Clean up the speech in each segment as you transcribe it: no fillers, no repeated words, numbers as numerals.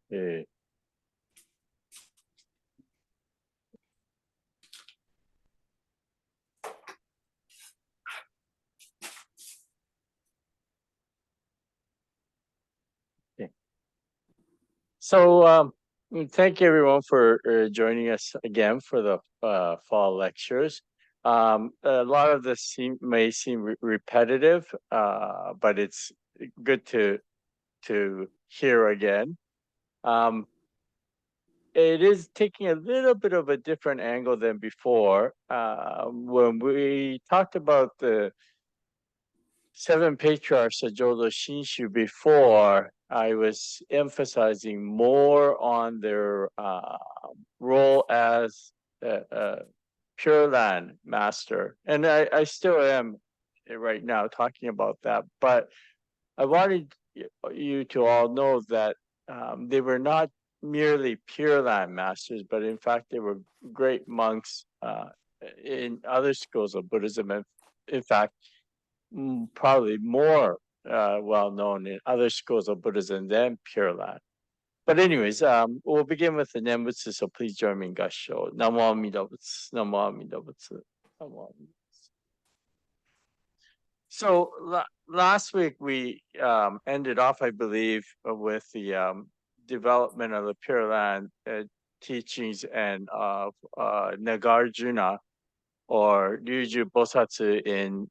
Eh, eh. So, thank you everyone for joining us again for the fall lectures. A lot of this may seem repetitive, but it's good to hear again. Um, it is taking a little bit of a different angle than before. When we talked about the seven patriarchs of Jodo Shinshu before, I was emphasizing more on their role as a Pure Land master. And I still am right now talking about that. But I wanted you to all know that they were not merely Pure Land masters, but in fact, they were great monks in other schools of Buddhism. And in fact, probably more well known in other schools of Buddhism than Pure Land. But anyways, we'll begin with the Nembutsu, so please join me in Gassho. Namo Amida Butsu, Namo Amida Butsu, Namo Amida Butsu. So last week we ended off, I believe, with the development of the Pure Land teachings and of Nagarjuna or Ryuju Bosatsu in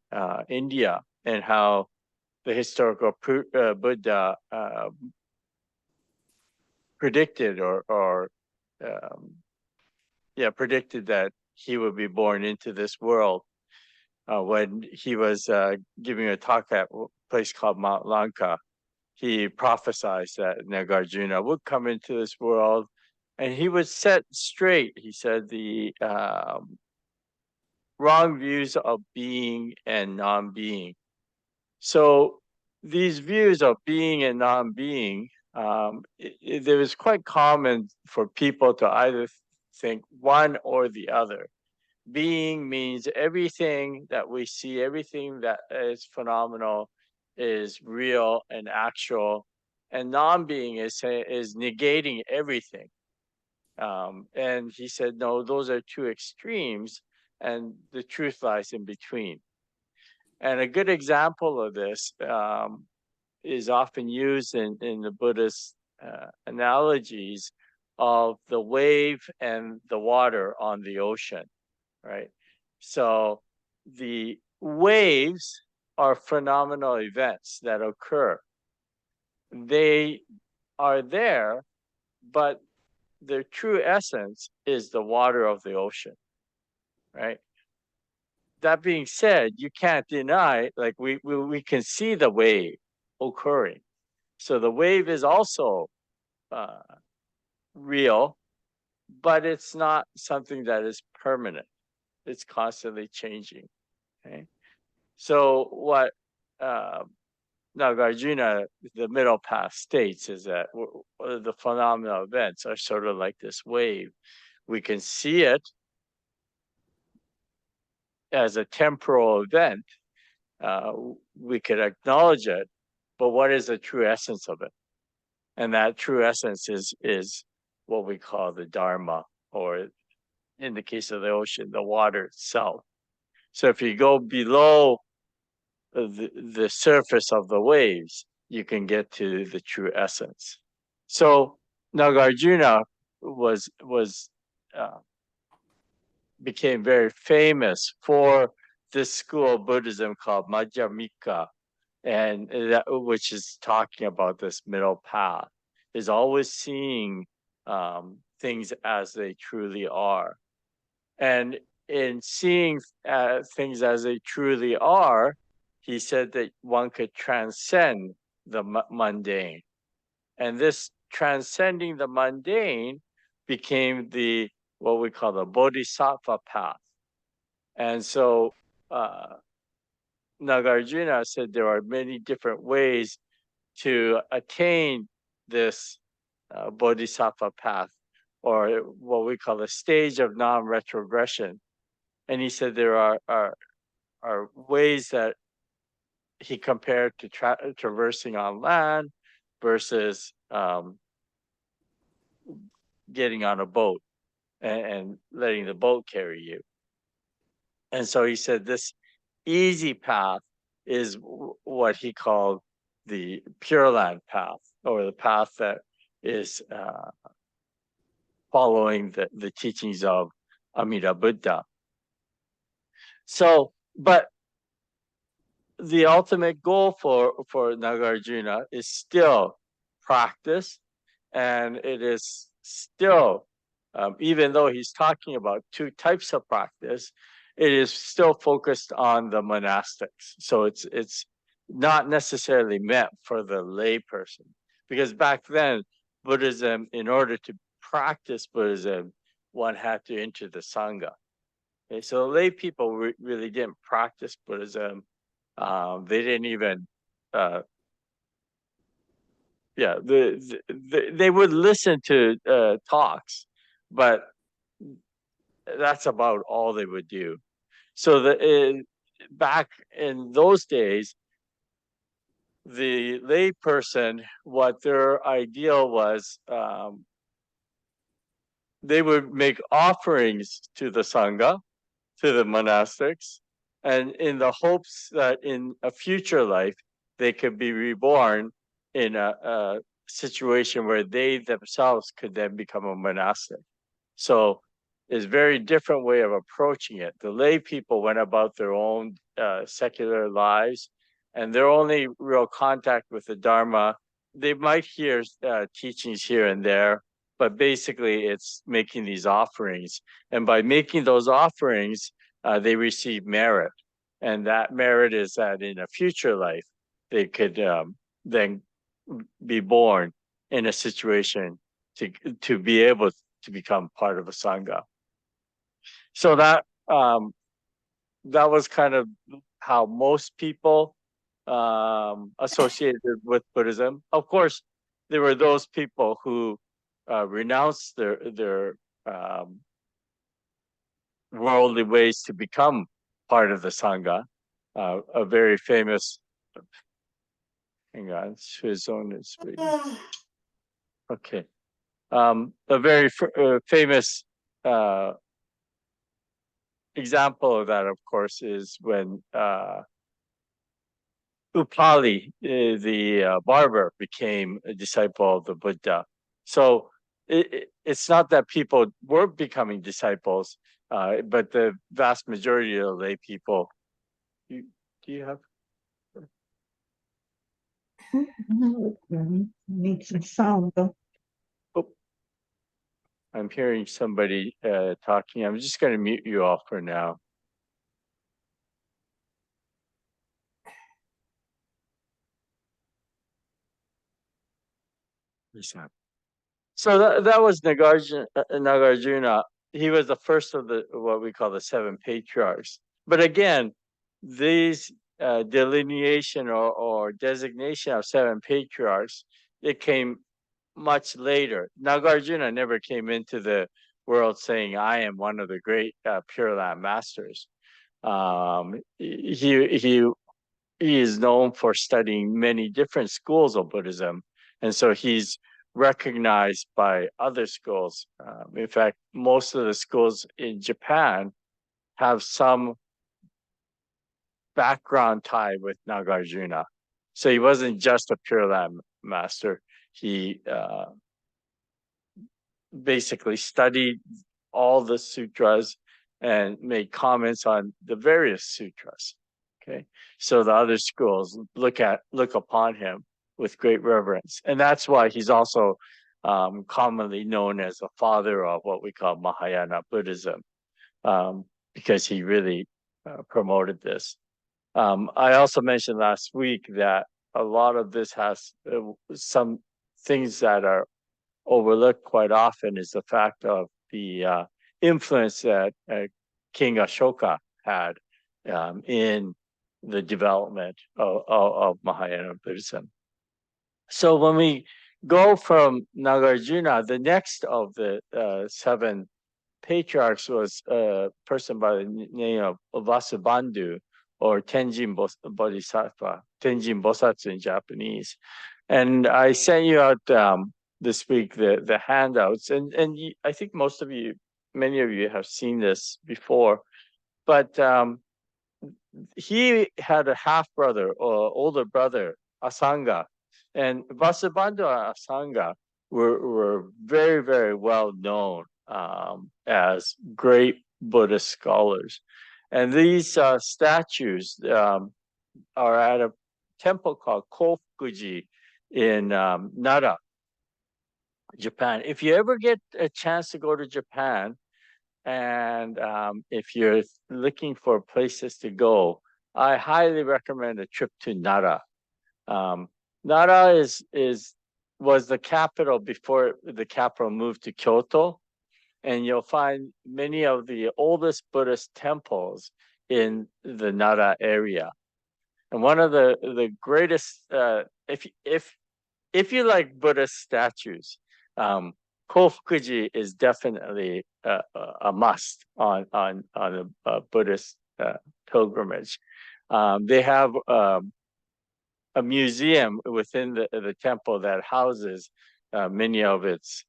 India, and how the historical Buddha predicted or um, predicted that he would be born into this world when he was giving a talk at a place called Mount Lanka. He prophesied that Nagarjuna would come into this world, and he would set straight, he said, the wrong views of being and non-being. So these views of being and non-being, it was quite common for people to either think one or the other. Being means everything that we see, everything that is phenomenal is real and actual, and non-being is negating everything. And he said, no, those are two extremes, and the truth lies in between. And a good example of this is often used in the Buddhist analogies of the wave and the water on the ocean, right? So the waves are phenomenal events that occur. They are there, but their true essence is the water of the ocean, right? That being said, you can't deny, like we can see the wave occurring. So the wave is also uh, real, but it's not something that is permanent. It's constantly changing. Okay. So what uh, Nagarjuna, the middle path, states is that the phenomenal events are sort of like this wave. We can see it as a temporal event. Uh, we could acknowledge it, but what is the true essence of it? And that true essence is what we call the Dharma, or in the case of the ocean, the water itself. So if you go below the surface of the waves, you can get to the true essence. So Nagarjuna was became very famous for this school of Buddhism called Madhyamika, and that, which is talking about this middle path, is always seeing things as they truly are. And in seeing things as they truly are, he said that one could transcend the mundane. And this transcending the mundane became the what we call the bodhisattva path. And so Nagarjuna said there are many different ways to attain this bodhisattva path, or what we call a stage of non-retrogression. And he said there are ways that he compared to traversing on land versus getting on a boat and letting the boat carry you. And so he said this easy path is what he called the Pure Land path, or the path that is following the teachings of Amida Buddha. So, but the ultimate goal for Nagarjuna is still practice, and it is still, even though he's talking about two types of practice, it is still focused on the monastics. So it's not necessarily meant for the lay person, because back then Buddhism, in order to practice Buddhism, one had to enter the Sangha. Okay, so lay people really didn't practice Buddhism. They didn't even, they would listen to talks, but that's about all they would do. So back in those days, the lay person, what their ideal was, they would make offerings to the Sangha, to the monastics, and in the hopes that in a future life they could be reborn in a situation where they themselves could then become a monastic. So it's a very different way of approaching it. The lay people went about their own secular lives, and their only real contact with the Dharma, they might hear teachings here and there, but basically it's making these offerings. And by making those offerings, they receive merit. And that merit is that in a future life, they could then be born in a situation to be able to become part of a Sangha. So that was kind of how most people associated with Buddhism. Of course, there were those people who renounced their worldly ways to become part of the Sangha. A very famous, hang on, his own is okay. A very famous example of that, of course, is when Upali, the barber, became a disciple of the Buddha. So it's not that people were becoming disciples, but the vast majority of lay people. Do you have? Needs a sound. Oh, I'm hearing somebody talking. I'm just going to mute you off for now. So that was Nagarjuna. He was the first of the what we call the seven patriarchs. But again, these delineation or designation of seven patriarchs, it came much later. Nagarjuna never came into the world saying, "I am one of the great Pure Land masters." He is known for studying many different schools of Buddhism, and so he's recognized by other schools. In fact, most of the schools in Japan have some background tie with Nagarjuna. So he wasn't just a Pure Land master. He basically studied all the sutras and made comments on the various sutras. Okay, so the other schools look upon him with great reverence, and that's why he's also commonly known as the father of what we call Mahayana Buddhism, because he really promoted this. I also mentioned last week that a lot of this has some things that are overlooked quite often is the fact of the influence that King Ashoka had in the development of Mahayana Buddhism. So when we go from Nagarjuna, the next of the seven patriarchs was a person by the name of Vasubandhu, or Tenjin Bodhisattva, Tenjin Bosatsu in Japanese. And I sent you out this week the handouts, and I think many of you have seen this before, but he had a half brother or older brother, Asanga, and Vasubandhu and Asanga were very, very well known as great Buddhist scholars. And these statues are at a temple called Kofukuji in Nara, Japan. If you ever get a chance to go to Japan, and if you're looking for places to go, I highly recommend a trip to Nara. Nara was the capital before the capital moved to Kyoto, and you'll find many of the oldest Buddhist temples in the Nara area. And one of the greatest, if you like Buddhist statues, Kofukuji is definitely a must on a Buddhist pilgrimage. They have a museum within the temple that houses many of its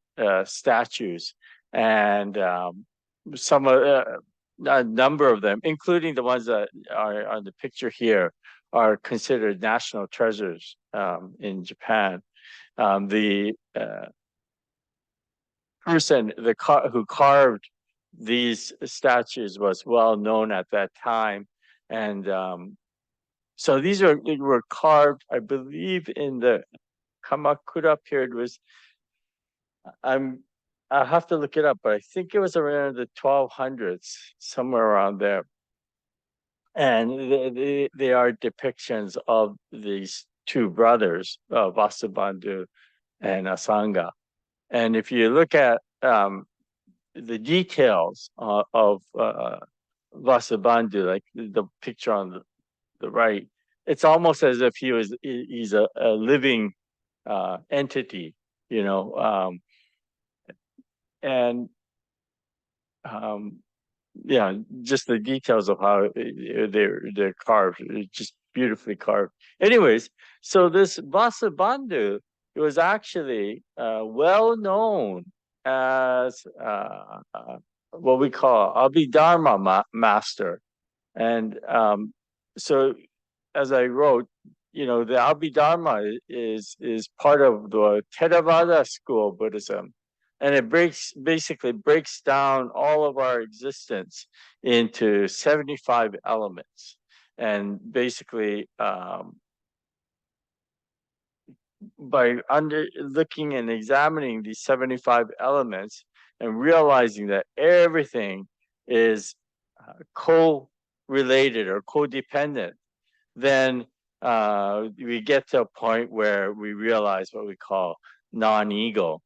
statues, and a number of them, including the ones that are on the picture here, are considered national treasures in Japan. The person who carved these statues was well known at that time, and so they were carved, I believe, in the Kamakura period. I'll have to look it up, but I think it was around the 1200s, somewhere around there. And they are depictions of these two brothers, Vasubandhu and Asanga. And if you look at the details of Vasubandhu, like the picture on the right, it's almost as if he's a living entity, you know, and yeah, just the details of how they're carved, just beautifully carved. Anyways, so this Vasubandhu, it was actually well known as what we call Abhidharma master. And so as I wrote, the Abhidharma is part of the Theravada school of Buddhism. And it basically breaks down all of our existence into 75 elements. And basically, by looking and examining these 75 elements and realizing that everything is co-related or codependent, then we get to a point where we realize what we call non-ego.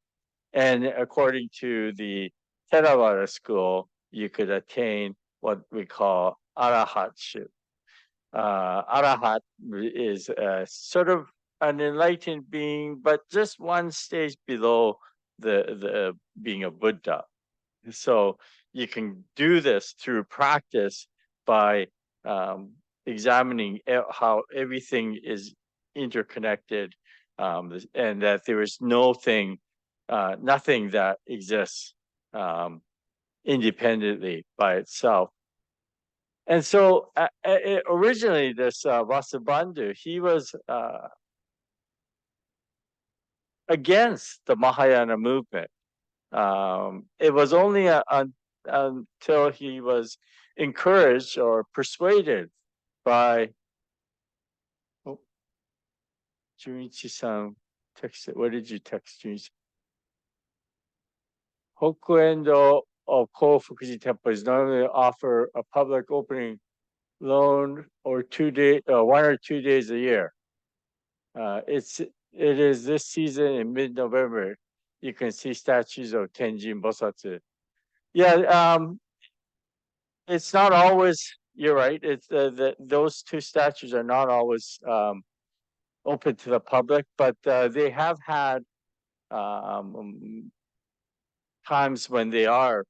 And according to the Theravada school, you could attain what we call arahatship. Arahat is sort of an enlightened being, but just one stage below the being a Buddha. So you can do this through practice by examining how everything is interconnected, and that there is nothing that exists independently by itself. And so originally this Vasubandhu, he was against the Mahayana movement. It was only until he was encouraged or persuaded by Junichi-san texted. What did you text, Junichi? Hokuendo of Kofukuji Temple is normally offer a public opening loan or 1 or 2 days a year. It is this season in mid-November. You can see statues of Tenjin Bosatsu. Yeah, it's not always. You're right. It's those two statues are not always open to the public, but they have had times when they are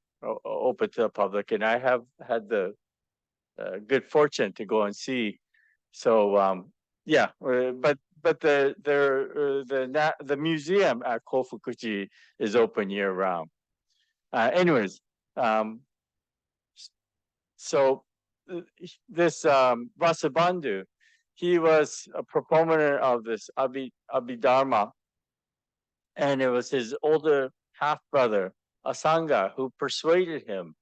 open to the public, and I have had the good fortune to go and see. So yeah, but but the museum at Kofukuji is open year round. Anyways, so this Vasubandhu, he was a proponent of this Abhidharma, and it was his older half brother Asanga who persuaded him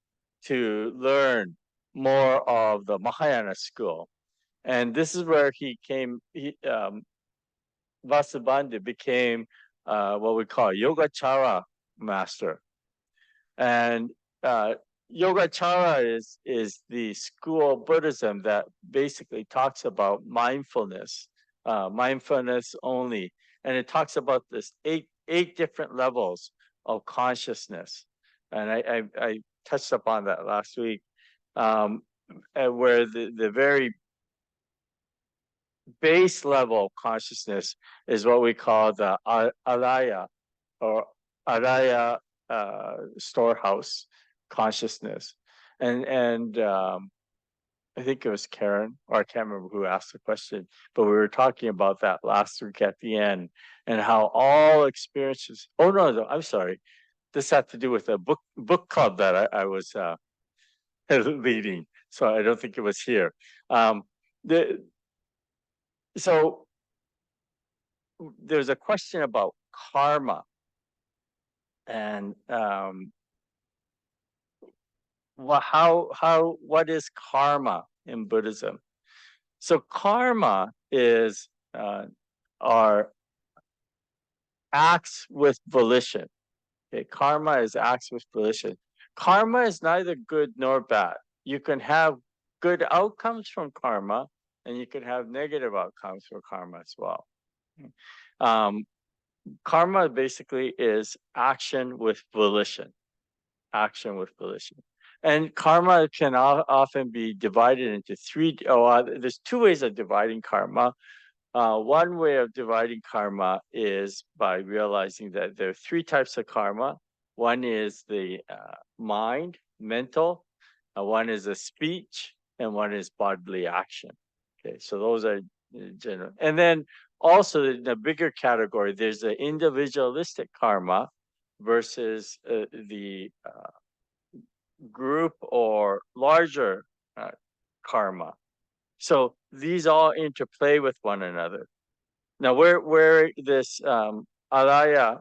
to learn more of the Mahayana school. And this is where Vasubandhu became what we call Yogacara master. And Yogacara is the school of Buddhism that basically talks about mindfulness, mindfulness only, and it talks about this eight different levels of consciousness. And I touched upon that last week, where the very base level of consciousness is what we call the alaya or alaya storehouse consciousness. And I think it was Karen, or I can't remember who asked the question, but we were talking about that last week at the end, and how all experiences. Oh no, I'm sorry. This had to do with a book club that I was leading, so I don't think it was here. So there's a question about karma, and what is karma in Buddhism? So karma is our acts with volition. Okay, karma is acts with volition. Karma is neither good nor bad. You can have good outcomes from karma, and you can have negative outcomes from karma as well. Karma basically is action with volition. Action with volition. And karma can often be divided into three. There's two ways of dividing karma. One way of dividing karma is by realizing that there are three types of karma. One is the mind, mental. One is a speech, and one is bodily action. Okay, so those are general. And then also in the bigger category, there's the individualistic karma versus the group or larger karma. So these all interplay with one another. Now, where this alaya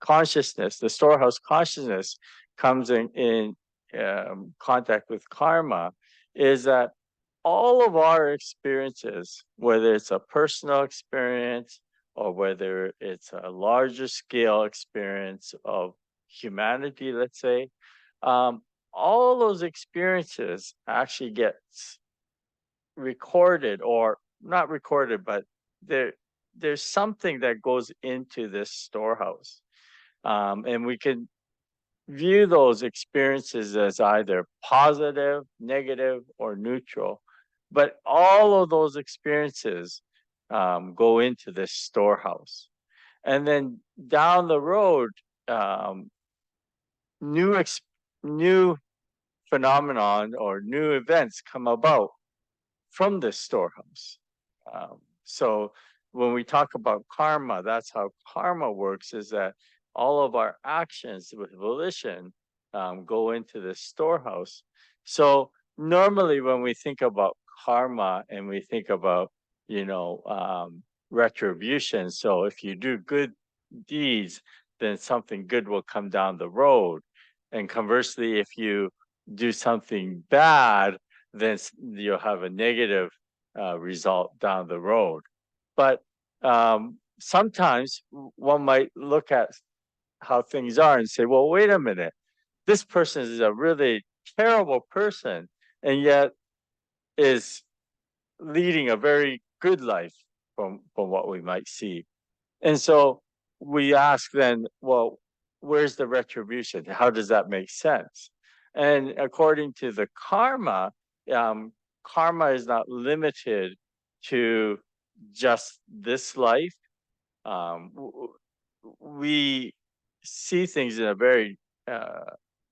consciousness, the storehouse consciousness, comes in contact with karma, is that all of our experiences, whether it's a personal experience or whether it's a larger scale experience of humanity, let's say, all those experiences actually get recorded, or not recorded, but there's something that goes into this storehouse. And we can view those experiences as either positive, negative, or neutral. But all of those experiences go into this storehouse. And then down the road, new phenomenon or new events come about from this storehouse. So when we talk about karma, that's how karma works, is that all of our actions with volition go into this storehouse. So normally when we think about karma and we think about, retribution, so if you do good deeds, then something good will come down the road. And conversely, if you do something bad, then you'll have a negative result down the road. But sometimes one might look at how things are and say, well, wait a minute, this person is a really terrible person and yet is leading a very good life from what we might see. And so we ask then, well, where's the retribution? How does that make sense? And according to the karma, karma is not limited to just this life. We see things in a very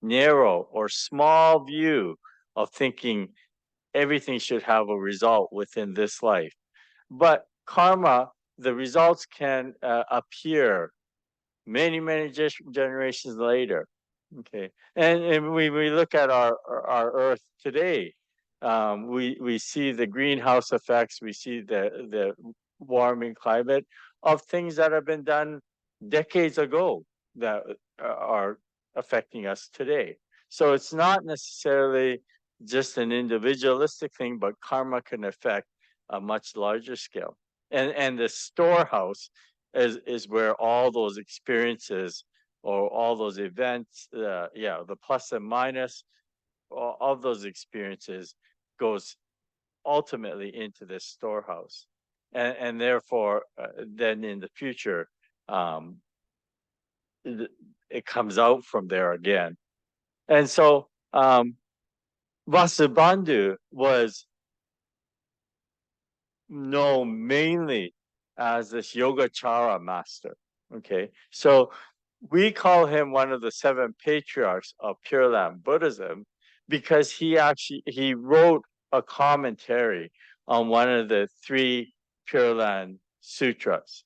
narrow or small view of thinking everything should have a result within this life. But karma, the results can appear many generations later. Okay, and we look at our Earth today. We see the greenhouse effects. We see the warming climate of things that have been done decades ago that are affecting us today. So it's not necessarily just an individualistic thing, but karma can affect a much larger scale. And the storehouse is where all those experiences or all those events, the plus and minus, all those experiences goes ultimately into this storehouse, and therefore, then in the future, um, it comes out from there again. And so, Vasubandhu was known mainly as this Yogacara master. Okay, so we call him one of the seven patriarchs of Pure Land Buddhism because he wrote a commentary on one of the three Pure Land sutras,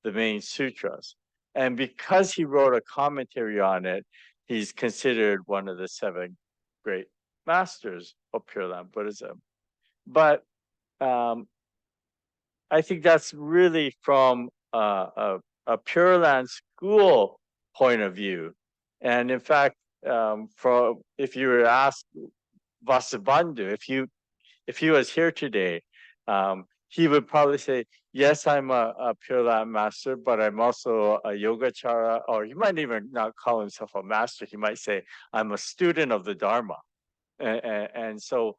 the main sutras. And because he wrote a commentary on it, he's considered one of the seven great masters of Pure Land Buddhism. But um, I think that's really from a Pure Land school point of view. And in fact, from if you were asked Vasubandhu, if he was here today, he would probably say, "Yes, I'm a Pure Land master, but I'm also a Yogacara." Or he might even not call himself a master. He might say, "I'm a student of the Dharma." And so,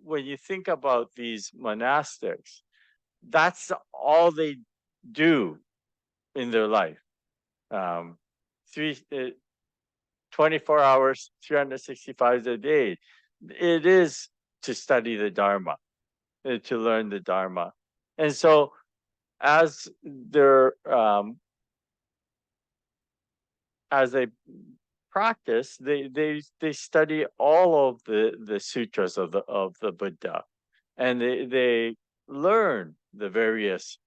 when you think about these monastics, that's all they do in their life. Um, three, 24 hours, 365 a day. It is to study the Dharma, to learn the Dharma. And so as they're, as they practice, they study all of the sutras of the Buddha, and they learn the various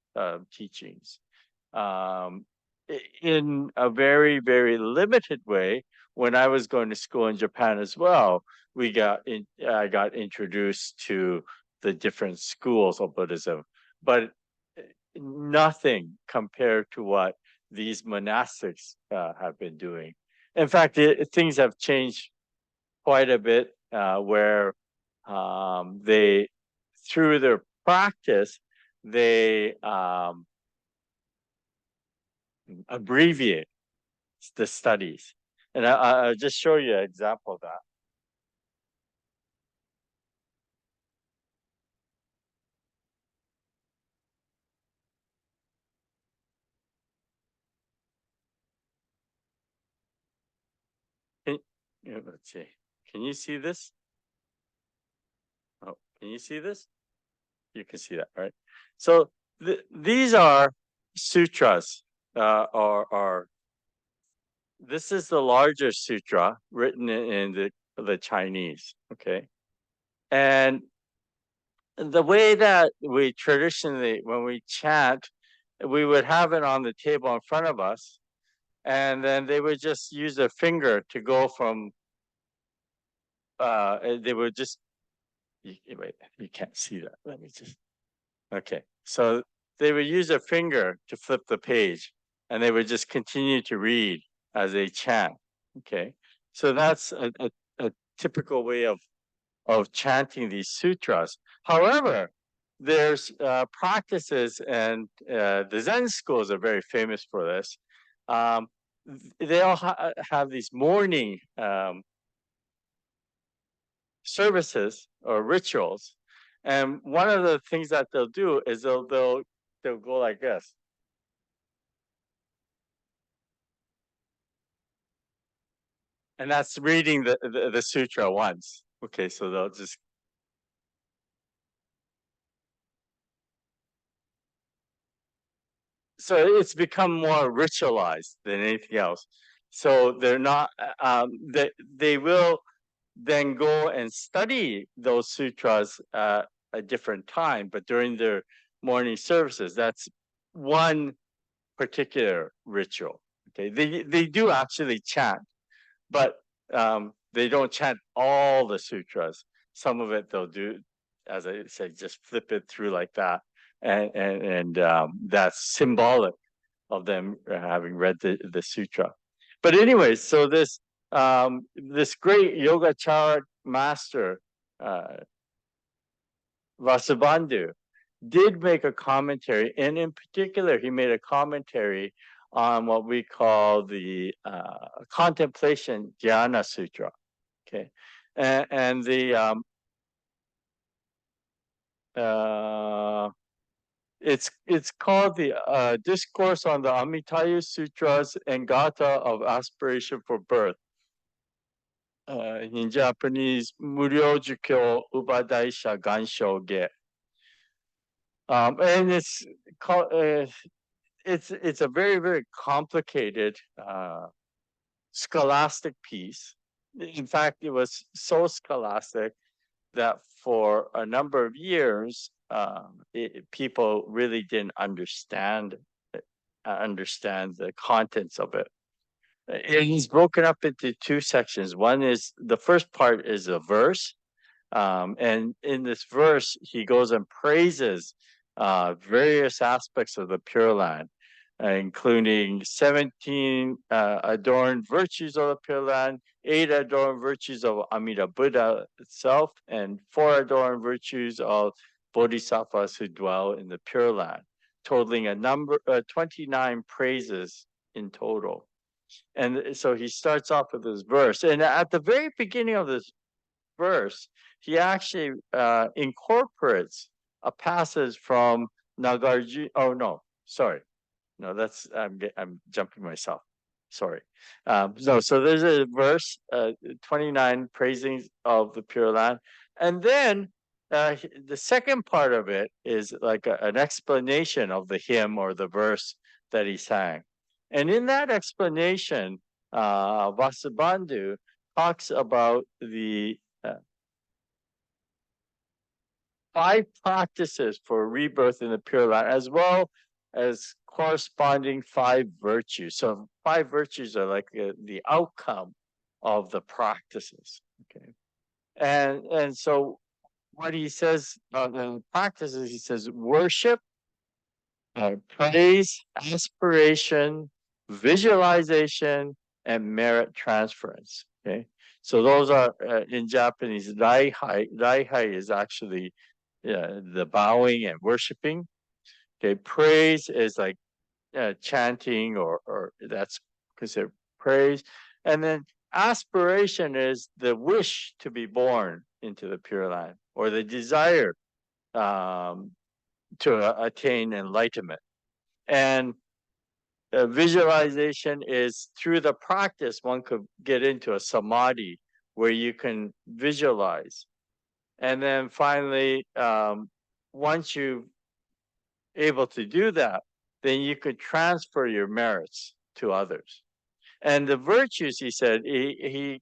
teachings. Um, in a very limited way. When I was going to school in Japan as well, I got introduced to the different schools of Buddhism, but nothing compared to what these monastics have been doing. In fact, things have changed quite a bit, where they, through their practice, they abbreviate the studies. And I'll just show you an example of that. Can, let's see. Can you see this? Oh, can you see this? You can see that, right? So these are sutras, or this is the larger sutra written in the Chinese, okay? And the way that we traditionally, when we chant, we would have it on the table in front of us, and then they would just use a finger to go from, they would just, wait, you can't see that. Let me just, okay. So they would use a finger to flip the page, and they would just continue to read as they chant, okay? So that's a typical way of chanting these sutras. However, there's practices, and the Zen schools are very famous for this. Um, they all have these morning services or rituals, and one of the things that they'll do is they'll go like this. And that's reading the sutra once. Okay, so they'll just, so it's become more ritualized than anything else. So they're not, they will then go and study those sutras at a different time, but during their morning services. That's one particular ritual. Okay, they do actually chant, but they don't chant all the sutras. Some of it they'll do, as I said, just flip it through like that, and that's symbolic of them having read the sutra. But anyway, so this great Yogacara master, Vasubandhu, did make a commentary, and in particular, he made a commentary on what we call the Contemplation Dhyana Sutra. Okay, and the it's called the Discourse on the Amitaya Sutras and Gata of Aspiration for Birth. In Japanese, Muryojukyo Ubadaisha Ganshoge. And it's called it's a very, very complicated scholastic piece. In fact, it was so scholastic that for a number of years, people really didn't understand the contents of it. And he's broken up into two sections. One is, the first part is a verse, and in this verse, he goes and praises various aspects of the Pure Land, including 17 adorned virtues of the Pure Land, 8 adorned virtues of Amida Buddha itself, and 4 adorned virtues of Bodhisattvas who dwell in the Pure Land, totaling a number 29 praises in total. And so he starts off with this verse, and at the very beginning of this verse, he actually incorporates a passage from Nagarjuna. Oh no, sorry, no, that's I'm jumping myself. Sorry. No, so there's a verse 29 praising of the Pure Land, and then the second part of it is like an explanation of the hymn or the verse that he sang. And in that explanation, Vasubandhu talks about the 5 practices for rebirth in the Pure Land, as well as corresponding 5 virtues. So 5 virtues are like the outcome of the practices. Okay, and so what he says about the practices, he says worship, praise, aspiration, visualization, and merit transference. Okay, so those are in Japanese. Raihai. Raihai is actually the bowing and worshiping. Okay, praise is like chanting, or that's considered praise. And then aspiration is the wish to be born into the Pure Land, or the desire to attain enlightenment. And visualization is, through the practice, one could get into a samadhi where you can visualize. And then finally, once you're able to do that, then you could transfer your merits to others. And the virtues, he said, he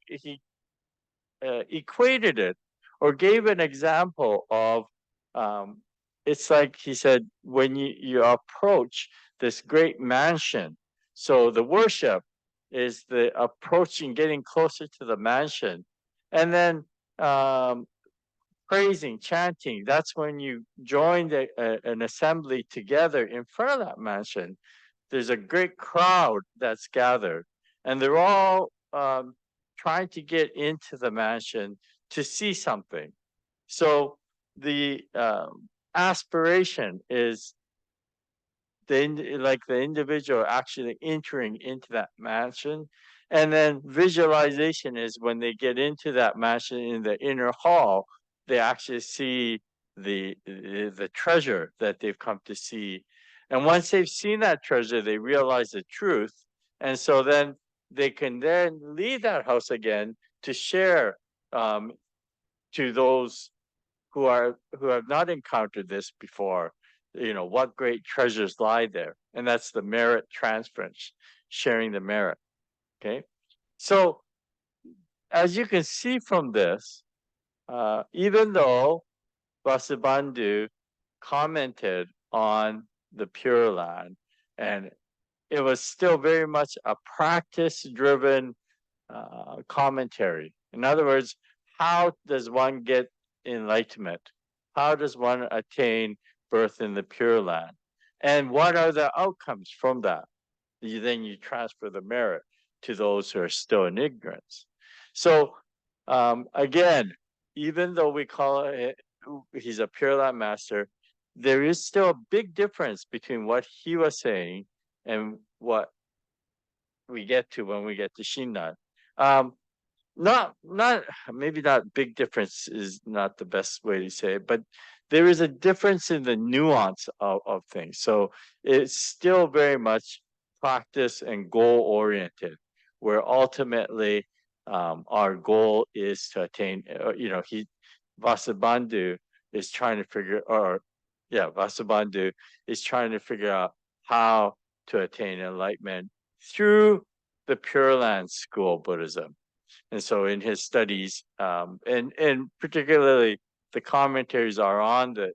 equated it, or gave an example of, it's like, he said, when you approach this great mansion, so the worship is the approaching, getting closer to the mansion, and then praising, chanting, that's when you join an assembly together in front of that mansion. There's a great crowd that's gathered, and they're all trying to get into the mansion to see something. So the aspiration is like the individual actually entering into that mansion, and then visualization is when they get into that mansion in the inner hall, they actually see the treasure that they've come to see. And once they've seen that treasure, they realize the truth, and so then they can then leave that house again to share to those who have not encountered this before, what great treasures lie there. And that's the merit transference, sharing the merit. Okay, so as you can see from this, even though Vasubandhu commented on the Pure Land, and it was still very much a practice-driven commentary. In other words, how does one get enlightenment? How does one attain birth in the Pure Land? And what are the outcomes from that? Then you transfer the merit to those who are still in ignorance. So again, even though we call it, he's a Pure Land master, there is still a big difference between what he was saying and what we get to when we get to Shinran. Not maybe not big difference is not the best way to say it, but there is a difference in the nuance of things. So it's still very much practice and goal oriented, where ultimately our goal is to attain. Vasubandhu is trying to Vasubandhu is trying to figure out how to attain enlightenment through the Pure Land school of Buddhism. And so in his studies, and particularly the commentaries are on the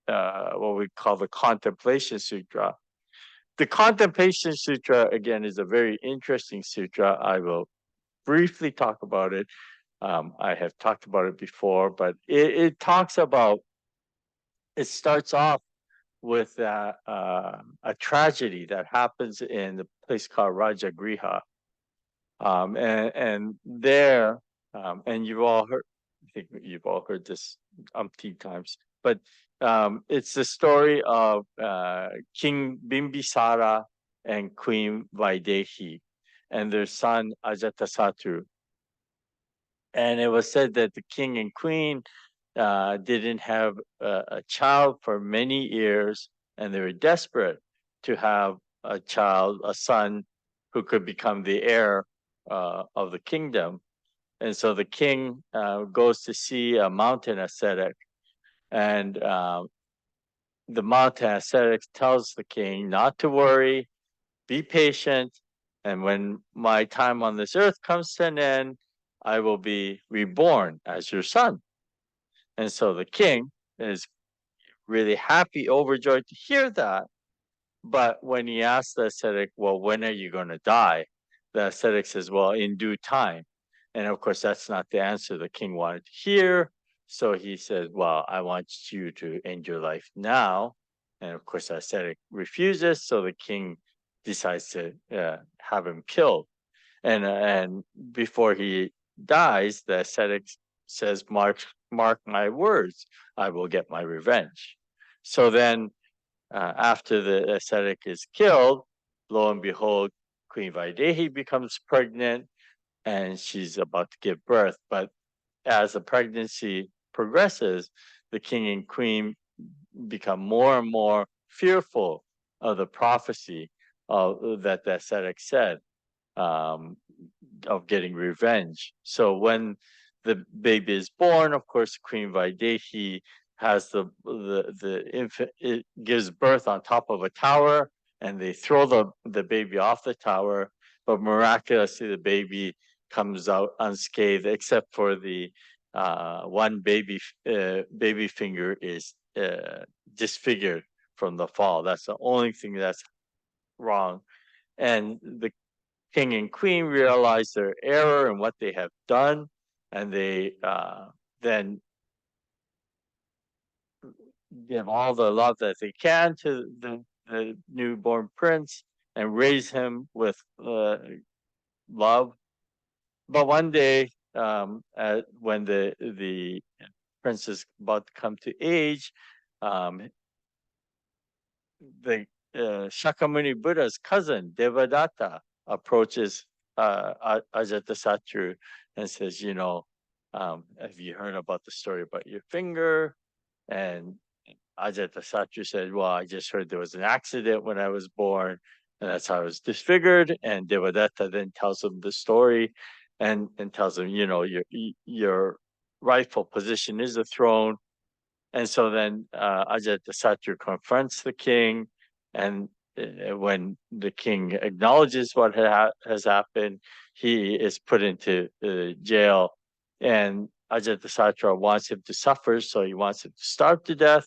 what we call the Contemplation Sutra. The Contemplation Sutra, again, is a very interesting sutra. I will briefly talk about it. I have talked about it before, but it talks about, it starts off with a tragedy that happens in the place called Rajagriha. And there, and you've all heard, I think you've all heard this umpteen times, but it's the story of King Bimbisara and Queen Vaidehi and their son Ajatasattu. And it was said that the king and queen didn't have a child for many years, and they were desperate to have a child, a son, who could become the heir of the kingdom. And so the king goes to see a mountain ascetic, and the mountain ascetic tells the king not to worry, be patient, and when my time on this earth comes to an end, I will be reborn as your son. And so the king is really happy, overjoyed to hear that. But when he asks the ascetic, well, when are you going to die? The ascetic says, well, in due time. And of course, that's not the answer the king wanted to hear. So he says, well, I want you to end your life now. And of course, the ascetic refuses. So the king decides to have him killed. And before he dies, the ascetic says, mark my words, I will get my revenge. So then after the ascetic is killed, lo and behold, Queen Vaidehi becomes pregnant and she's about to give birth. But as the pregnancy progresses, the king and queen become more and more fearful of the prophecy that the ascetic said, of getting revenge. So when the baby is born, of course, Queen Vaidehi has the infant, it gives birth on top of a tower, and they throw the baby off the tower, but miraculously the baby comes out unscathed, except for the one baby finger is disfigured from the fall. That's the only thing that's wrong. And the king and queen realize their error and what they have done, and they then give all the love that they can to the newborn prince and raise him with love. But one day, when the prince is about to come to age, the Shakyamuni Buddha's cousin Devadatta approaches Ajatasattu and says, have you heard about the story about your finger? And Ajatasattu said, well, I just heard there was an accident when I was born, and that's how I was disfigured. And Devadatta then tells him the story and tells him, your rightful position is the throne. And so then Ajatasattu confronts the king, and when the king acknowledges what has happened, he is put into jail, and Ajatasattu wants him to suffer, so he wants him to starve to death.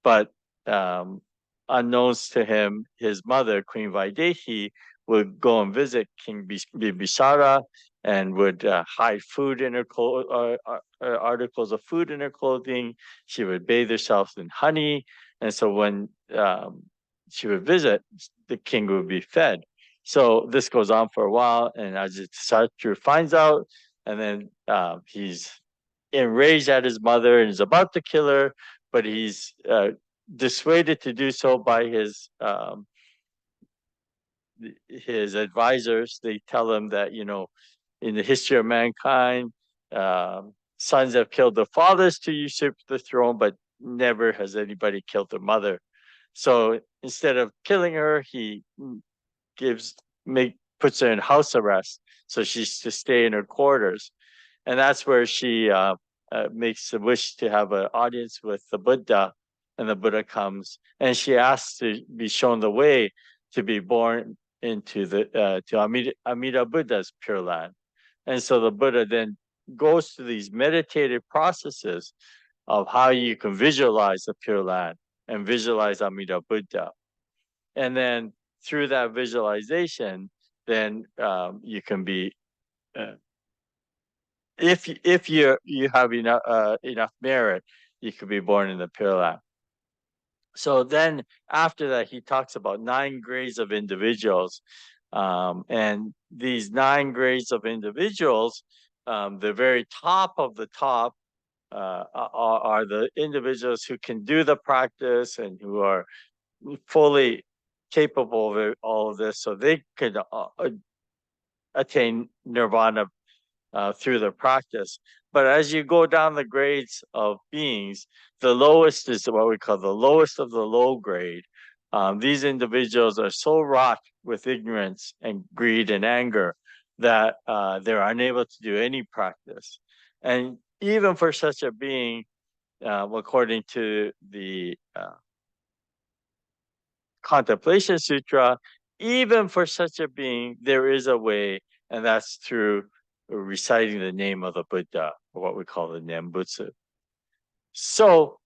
But um, unknowns to him, his mother, Queen Vaidehi, would go and visit King Bibisara and would hide food in her articles of food in her clothing. She would bathe herself in honey, and so when she would visit, the king would be fed. So this goes on for a while, and Ajatasattu finds out, and then he's enraged at his mother and is about to kill her, but he's dissuaded to do so by his advisors. They tell him that, you know, in the history of mankind, sons have killed their fathers to usurp the throne, but never has anybody killed their mother. So instead of killing her, he gives make puts her in house arrest, so she's to stay in her quarters, and that's where she makes a wish to have an audience with the Buddha, and the Buddha comes, and she asks to be shown the way to be born into the to Amida Buddha's Pure Land, and so the Buddha then goes through these meditative processes of how you can visualize the Pure Land and visualize Amida Buddha, and then through that visualization, then you can be uh, if you have enough merit, you could be born in the Pure Land. So then after that, he talks about 9 grades of individuals, and these 9 grades of individuals, the very top of the top are the individuals who can do the practice and who are fully capable of all of this, so they could attain nirvana through the practice. But as you go down the grades of beings, the lowest is what we call the lowest of the low grade. These individuals are so wrought with ignorance and greed and anger that they're unable to do any practice. And even for such a being, according to the Contemplation Sutra, even for such a being, there is a way, and that's through reciting the name of the Buddha, or what we call the Nembutsu. So,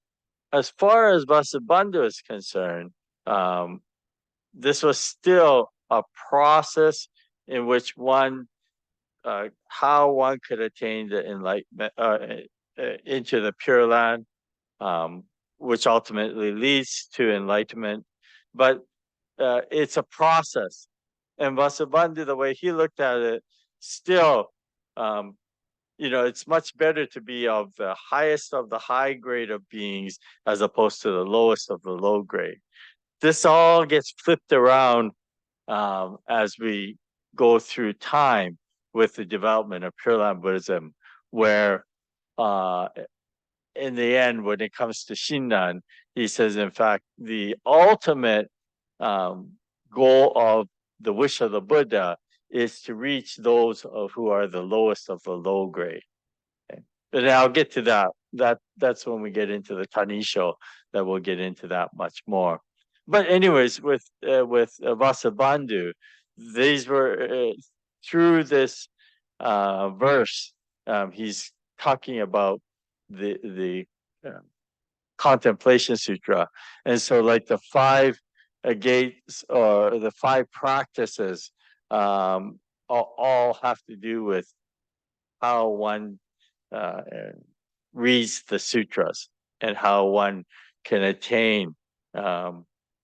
as far as Vasubandhu is concerned, this was still a process in which how one could attain the enlightenment into the Pure Land, which ultimately leads to enlightenment. But it's a process. And Vasubandhu, the way he looked at it, still, it's much better to be of the highest of the high grade of beings as opposed to the lowest of the low grade. This all gets flipped around as we go through time with the development of Pure Land Buddhism, where in the end, when it comes to Shinran, he says, in fact, the ultimate goal of the wish of the Buddha is to reach those who are the lowest of the low grade. Okay. But I'll get to that. That's when we get into the Tanisho that we'll get into that much more. But anyways, with Vasubandhu, these were through this verse. He's talking about the Contemplation Sutra, and so like the 5 gates or the 5 practices all have to do with how one reads the sutras and how one can attain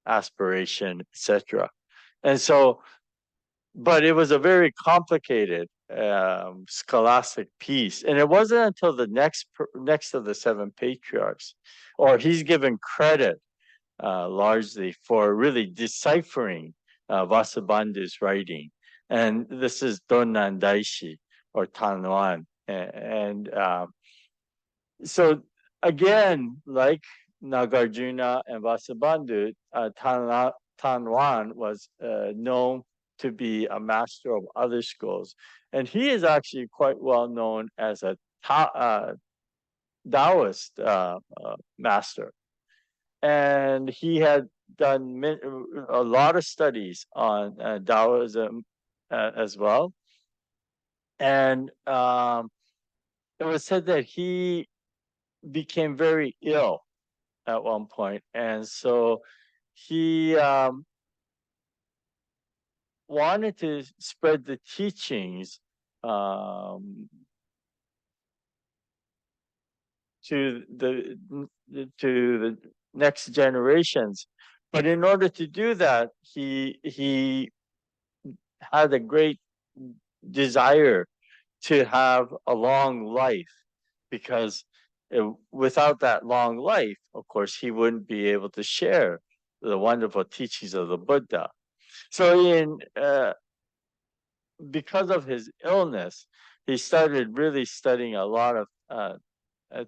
aspiration, etc. And so, but it was a very complicated scholastic piece, and it wasn't until the next of the 7 patriarchs, or he's given credit largely for really deciphering Vasubandhu's writing, and this is Donnan Daishi or Tanwan, and so again, like Nagarjuna and Vasubandhu, Tanwan was known to be a master of other schools, and he is actually quite well known as a Taoist master, and he had done a lot of studies on Taoism as well, and it was said that he became very ill at one point, and so he wanted to spread the teachings um, to the next generations. But in order to do that, he had a great desire to have a long life, because without that long life, of course, he wouldn't be able to share the wonderful teachings of the Buddha. So because of his illness, he started really studying a lot of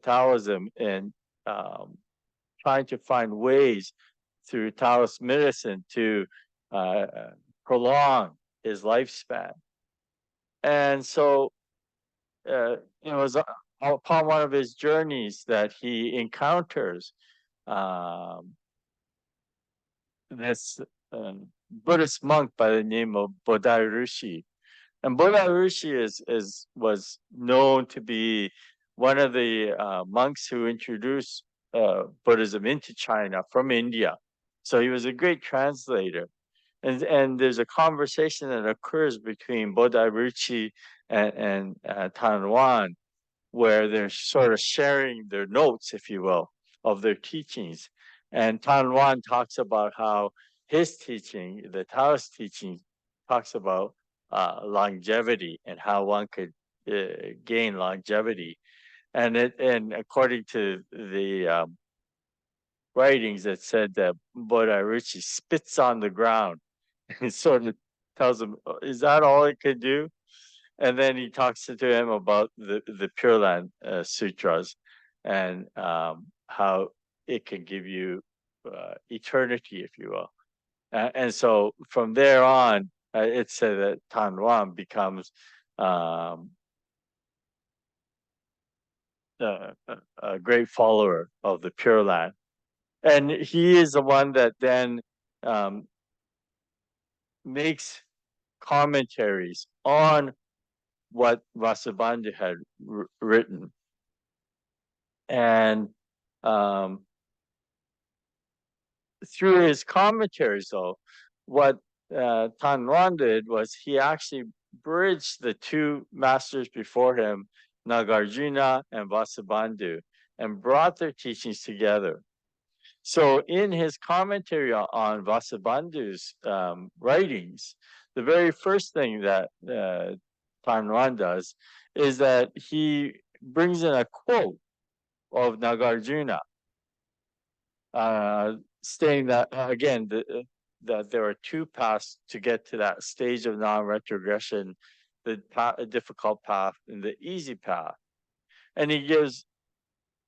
Taoism, and um, trying to find ways through Taoist medicine to uh, prolong his lifespan. And so it was upon one of his journeys that he encounters um, this Buddhist monk by the name of Bodai Rishi. And Bodai Rishi was known to be one of the monks who introduced Buddhism into China from India. So he was a great translator. And there's a conversation that occurs between Bodai Rishi and Tan Wan, where they're sort of sharing their notes, if you will, of their teachings. And Tan Wan talks about how his teaching, the Taoist teaching, talks about longevity and how one could gain longevity. And according to the writings, it said that Bodai Rishi spits on the ground and sort of tells him, "Is that all it could do?" And then he talks to him about the Pure Land Sutras, and how it can give you eternity, if you will. And so from there on, it said that Tan Wan becomes um, a great follower of the Pure Land. And he is the one that then um, makes commentaries on what Vasubandhu had written. And um, through his commentaries, though, what Tan Yuan did was he actually bridged the two masters before him, Nagarjuna and Vasubandhu, and brought their teachings together. So in his commentary on Vasubandhu's writings, the very first thing that Tan Yuan does is that he brings in a quote of Nagarjuna, stating that again that there are two paths to get to that stage of non-retrogression: the difficult path and the easy path. And he gives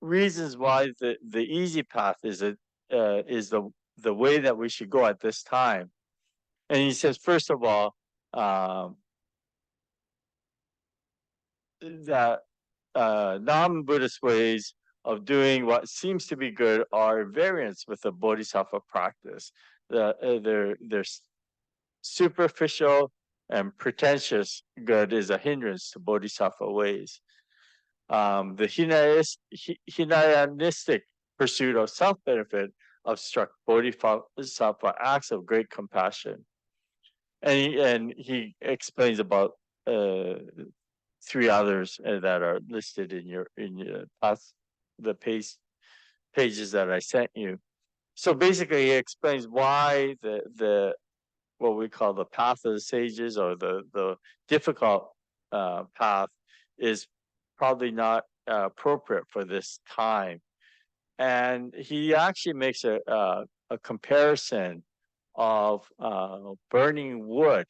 reasons why the easy path is the way that we should go at this time. And he says, first of all, that non-Buddhist ways of doing what seems to be good are variants with the bodhisattva practice. They're superficial and pretentious good is a hindrance to bodhisattva ways. The Hinayanistic pursuit of self-benefit obstruct bodhisattva acts of great compassion. And he explains about three others that are listed in your past the pages that I sent you. So basically, he explains why the what we call the path of the sages, or the difficult path, is probably not appropriate for this time. And he actually makes a comparison of burning wood,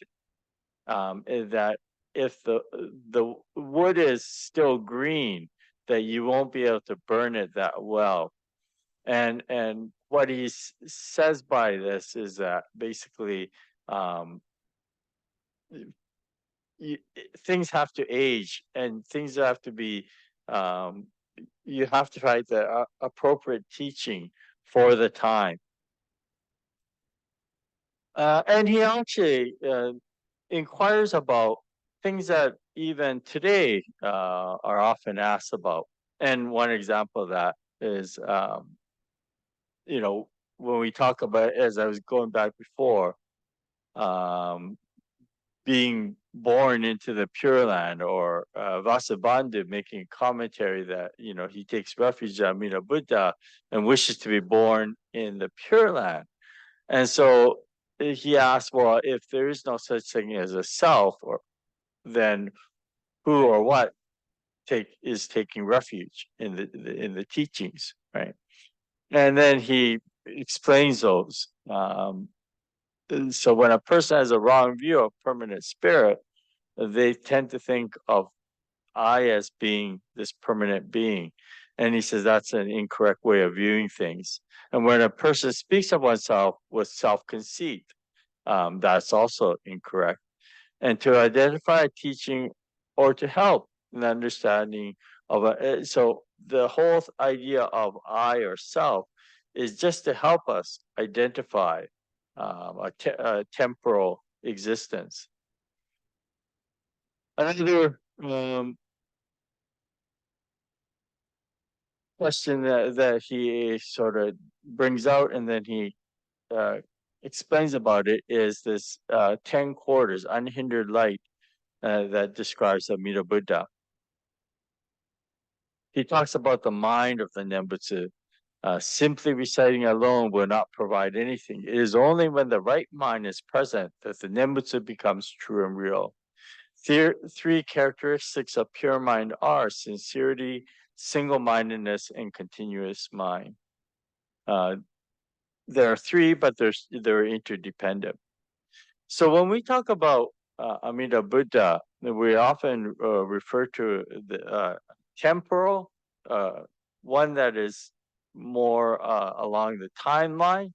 that if the wood is still green, that you won't be able to burn it that well. And what he says by this is that basically things have to age, and things have to be you have to write the appropriate teaching for the time. And he actually inquires about things that even today are often asked about. And one example of that is when we talk about, as I was going back before, um, being born into the Pure Land, or Vasubandhu making a commentary that, he takes refuge in Amida Buddha and wishes to be born in the Pure Land. And so he asked, well, if there is no such thing as a self, then who or what is taking refuge in the teachings, right? And then he explains those. So when a person has a wrong view of permanent spirit, they tend to think of I as being this permanent being. And he says that's an incorrect way of viewing things. And when a person speaks of oneself with self-conceit, that's also incorrect. And to identify a teaching or to help in understanding of so the whole idea of I or self is just to help us identify a temporal existence. Another question that he sort of brings out, and then he explains about it, is this 10 quarters, unhindered light, that describes Amida Buddha. He talks about the mind of the Nembutsu. Simply reciting alone will not provide anything. It is only when the right mind is present that the Nembutsu becomes true and real. Three characteristics of pure mind are sincerity, single-mindedness, and continuous mind. There are three, but they're interdependent. So when we talk about Amida Buddha, we often refer to the temporal, one that is more along the timeline.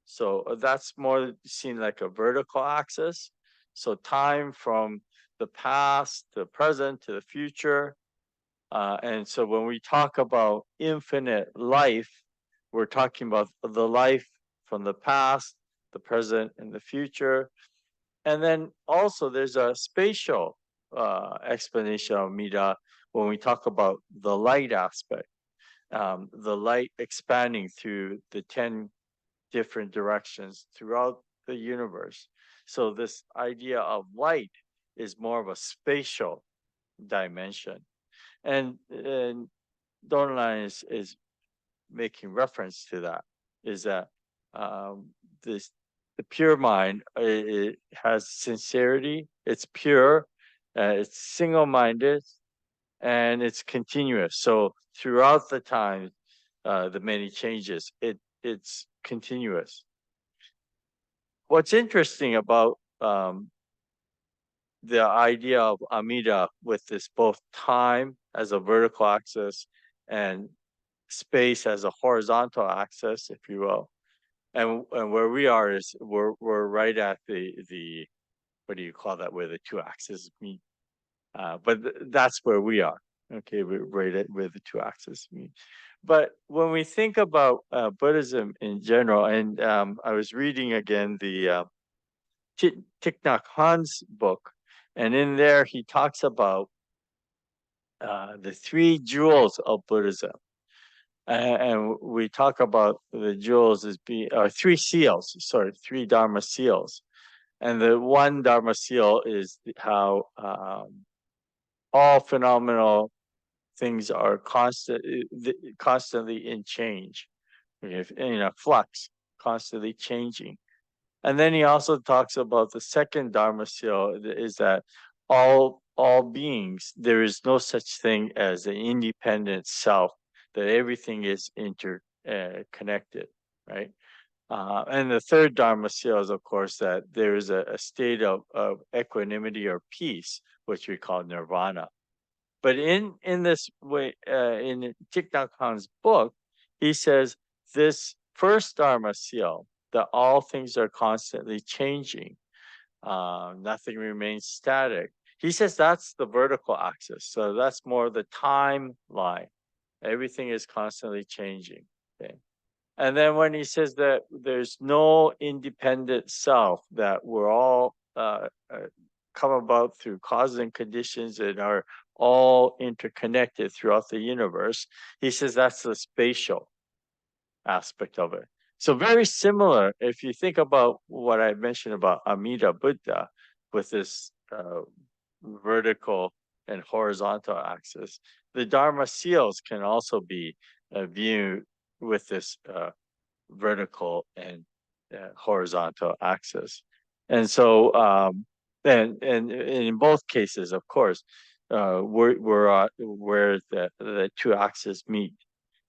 So that's more seen like a vertical axis. So time from the past, to the present, to the future. And so when we talk about infinite life, we're talking about the life from the past, the present, and the future. And then also there's a spatial explanation of Amida when we talk about the light aspect, the light expanding through the 10 different directions throughout the universe. So this idea of light is more of a spatial dimension. And Donlan is making reference to that, is that the pure mind, it has sincerity, it's pure, it's single-minded, and it's continuous. So throughout the time, the many changes, it's continuous. What's interesting about the idea of Amida with this both time as a vertical axis and space as a horizontal axis, if you will, and where we are is we're right at the what do you call that, where the two axes meet, but that's where we are. Okay, we're right at where the two axes meet. But when we think about Buddhism in general, and I was reading again the Thich Nhat Hanh's book, and in there he talks about the three jewels of Buddhism. And we talk about the jewels as being three seals, sorry, three Dharma seals. And the one Dharma seal is how all phenomenal things are constantly in change, in a flux, constantly changing. And then he also talks about the second Dharma seal is that all beings, there is no such thing as an independent self, that everything is interconnected, right? And the third Dharma seal is, of course, that there is a state of equanimity or peace, which we call nirvana. But in this way, in Thich Nhat Hanh's book, he says this first Dharma seal, that all things are constantly changing, nothing remains static. He says that's the vertical axis, so that's more the timeline. Everything is constantly changing. Okay. And then when he says that there's no independent self, that we're all come about through causes and conditions and are all interconnected throughout the universe, he says that's the spatial aspect of it. So very similar, if you think about what I mentioned about Amida Buddha with this vertical and horizontal axis, the Dharma seals can also be viewed with this vertical and horizontal axis. And so, and in both cases, of course, we're where the two axes meet.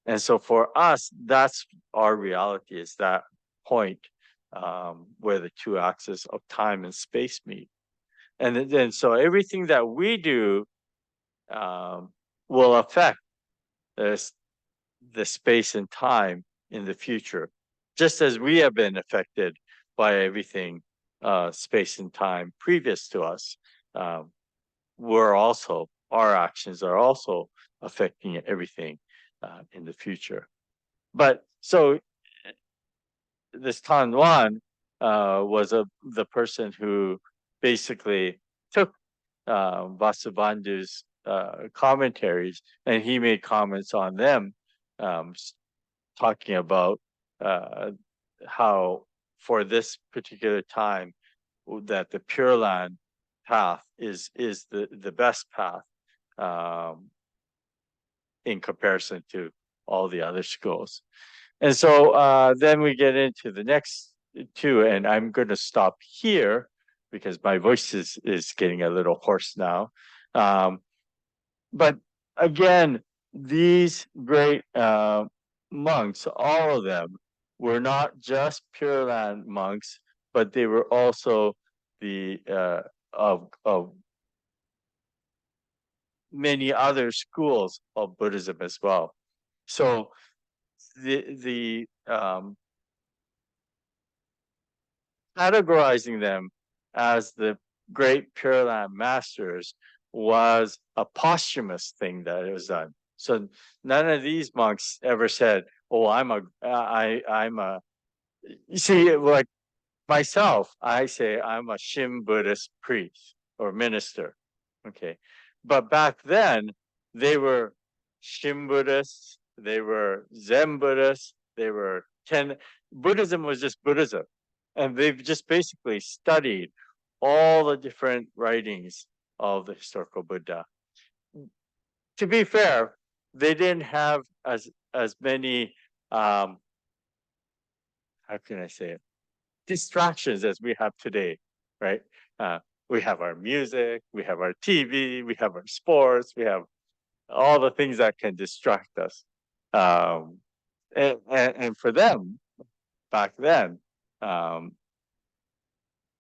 And so for us, that's our reality, is that point where the two axes of time and space meet. And then so everything that we do um, will affect this, the space and time in the future, just as we have been affected by everything space and time previous to us. Um, we're also, our actions are also affecting everything in the future. But so this Tan Wan was the person who basically took Vasubandhu's commentaries, and he made comments on them, um, talking about uh, how for this particular time that the Pure Land path is the best path um, in comparison to all the other schools. And so then we get into the next two, and I'm going to stop here because my voice is getting a little hoarse now. But again, these great monks, all of them, were not just Pure Land monks, but they were also the of many other schools of Buddhism as well. So the categorizing them as the great Pure Land masters was a posthumous thing that it was done. So none of these monks ever said, "Oh, I'm a." You see, like myself, I say I'm a Shin Buddhist priest or minister. Okay, but back then they were Shin Buddhists, they were Zen Buddhists, they were Ken. Buddhism was just Buddhism, and they've just basically studied all the different writings of the historical Buddha. To be fair, they didn't have as many how can I say it, distractions as we have today, right? Uh, we have our music, we have our TV, we have our sports, we have all the things that can distract us. Um, and for them back then, um,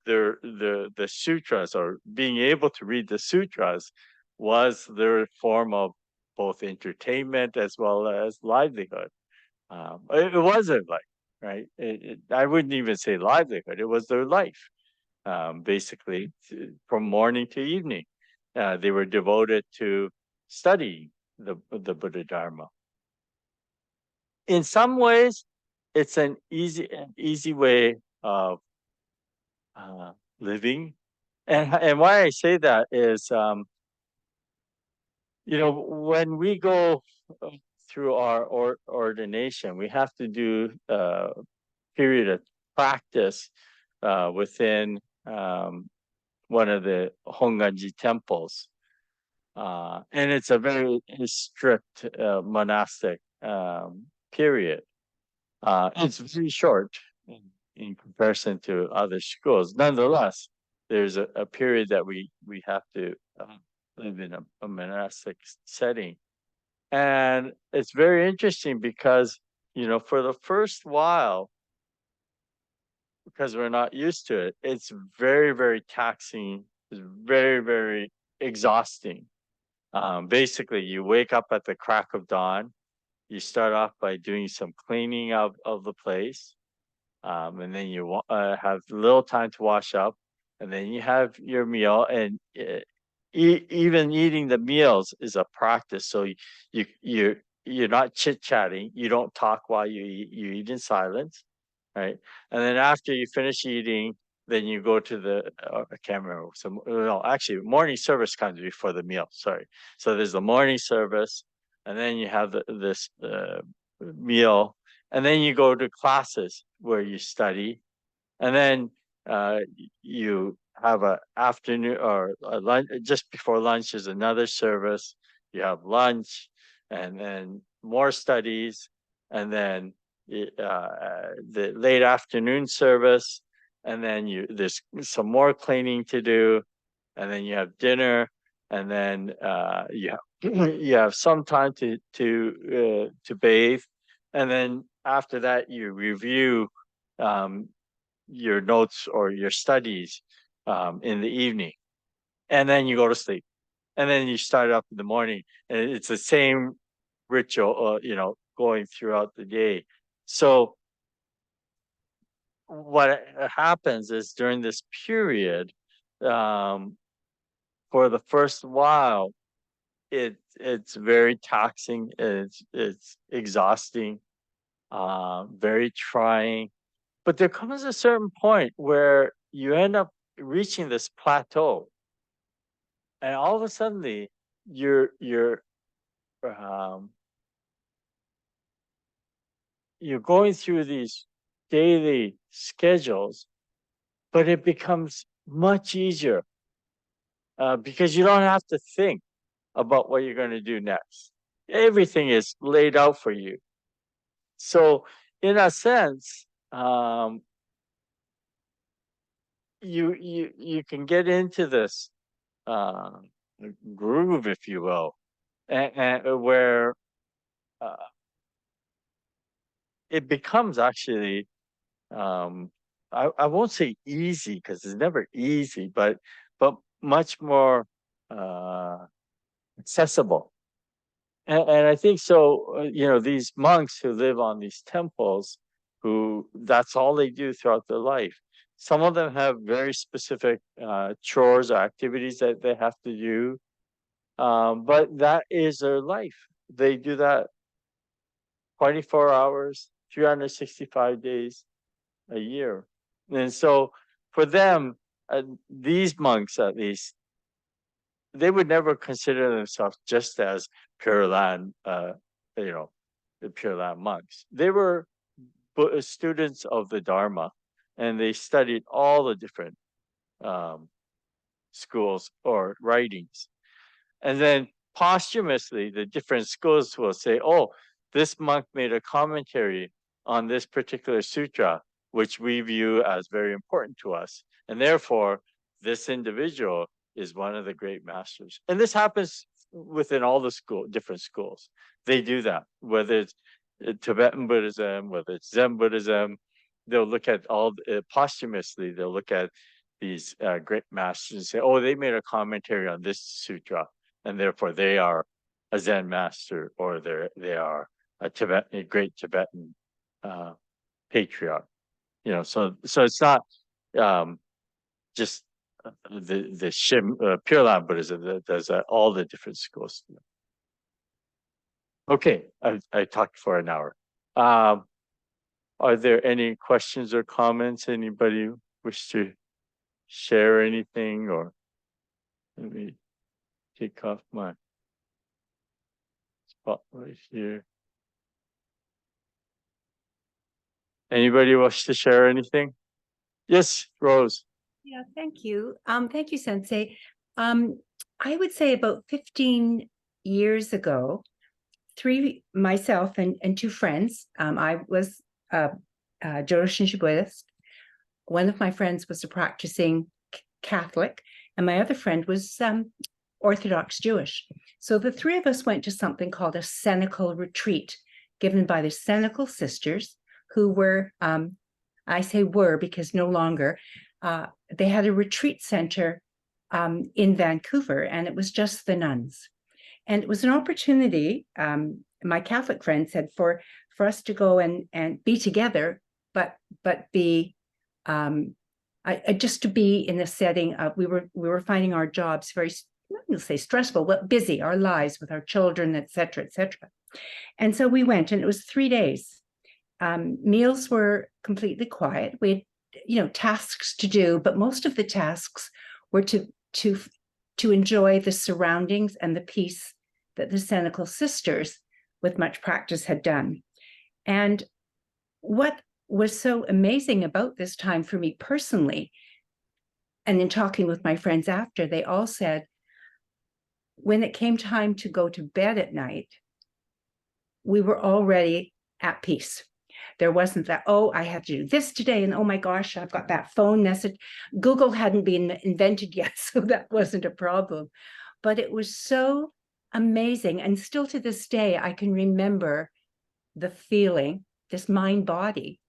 the sutras, or being able to read the sutras, was their form of both entertainment as well as livelihood. It wasn't like, right? I wouldn't even say livelihood. It was their life, basically, from morning to evening. They were devoted to studying the Buddha Dharma. In some ways, it's an easy way of living, and why I say that is, when we go through our ordination, we have to do a period of practice within one of the Honganji temples. And it's a very strict monastic period. It's very short in comparison to other schools. Nonetheless, there's a period that we have to live in a monastic setting. And it's very interesting because, for the first while, because we're not used to it, it's very, very taxing. It's very, very exhausting. Basically, you wake up at the crack of dawn. You start off by doing some cleaning of the place, and then you have little time to wash up, and then you have your meal. And even eating the meals is a practice. So you're not chit chatting. You don't talk while you eat. You eat in silence, right? And then after you finish eating, then you go to the I can't remember. So no, actually, morning service comes before the meal. Sorry. So there's the morning service, and then you have this meal, and then you go to classes where you study, and then you have a afternoon or a lunch. Just before lunch is another service. You have lunch, and then more studies, and then the late afternoon service, and then there's some more cleaning to do, and then you have dinner, and then you have you have some time to bathe, and then after that you review your notes or your studies in the evening, and then you go to sleep, and then you start up in the morning, and it's the same ritual, going throughout the day. So what happens is during this period, um, for the first while, it's very taxing. It's exhausting, very trying. But there comes a certain point where you end up reaching this plateau, and all of a sudden, you're um, you're going through these daily schedules, but it becomes much easier because you don't have to think about what you're going to do next. Everything is laid out for you. So, in a sense, you can get into this uh, groove, if you will, and where uh, it becomes actually I won't say easy because it's never easy, but much more uh, accessible. And I think so. These monks who live on these temples, who that's all they do throughout their life. Some of them have very specific chores or activities that they have to do, but that is their life. They do that 24 hours, 365 days a year. And so for them, these monks at least, they would never consider themselves just as Pure Land, the Pure Land monks. They were students of the Dharma, and they studied all the different um, schools or writings. And then posthumously, the different schools will say, oh, this monk made a commentary on this particular sutra, which we view as very important to us. And therefore, this individual is one of the great masters. And this happens within all the different schools. They do that, whether it's Tibetan Buddhism, whether it's Zen Buddhism, they'll look at posthumously, they'll look at these great masters and say, oh, they made a commentary on this sutra, and therefore they are a Zen master, or they are a great Tibetan patriarch. So it's not just the Pure Land Buddhism that does all the different schools. Okay, I talked for an hour. Are there any questions or comments? Anybody wish to share anything, or let me take off my spotlight here. Anybody wish to share anything? Yes, Rose. Yeah, thank you. Thank you, Sensei. I would say about 15 years ago, myself and two friends, I was Jodo Shinshu Buddhist. One of my friends was a practicing Catholic, and my other friend was Orthodox Jewish. So the three of us went to something called a cenacle retreat, given by the Cenacle sisters, who were, I say were because no longer, they had a retreat center in Vancouver, and it was just the nuns. And it was an opportunity, my Catholic friend said, for us to go and be together, but be just to be in a setting of, we were finding our jobs very, I'm going to say stressful, but busy, our lives with our children, et cetera, et cetera. And so we went, and it was 3 days. Meals were completely quiet. We had, tasks to do, but most of the tasks were to enjoy the surroundings and the peace that the Cenacle sisters, with much practice, had done. And what was so amazing about this time for me personally, and in talking with my friends after, they all said, when it came time to go to bed at night, we were already at peace. There wasn't that, oh, I have to do this today. And oh my gosh, I've got that phone message. Google hadn't been invented yet, so that wasn't a problem. But it was so amazing. And still to this day, I can remember the feeling, this mind body,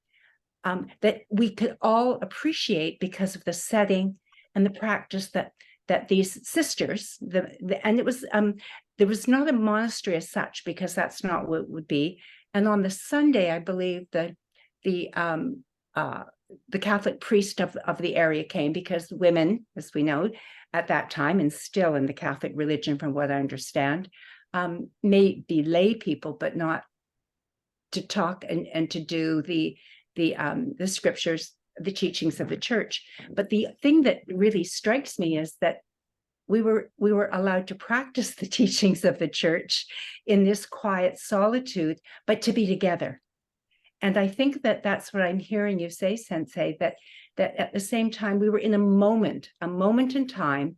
that we could all appreciate because of the setting and the practice that these sisters, and it was there was not a monastery as such, because that's not what it would be. And on the Sunday, I believe the Catholic priest of the area came, because women, as we know, at that time, and still in the Catholic religion, from what I understand, may be lay people, but not to talk and to do the scriptures, the teachings of the church. But the thing that really strikes me is that we were allowed to practice the teachings of the church in this quiet solitude, but to be together. And I think that that's what I'm hearing you say, Sensei, that at the same time, we were in a moment in time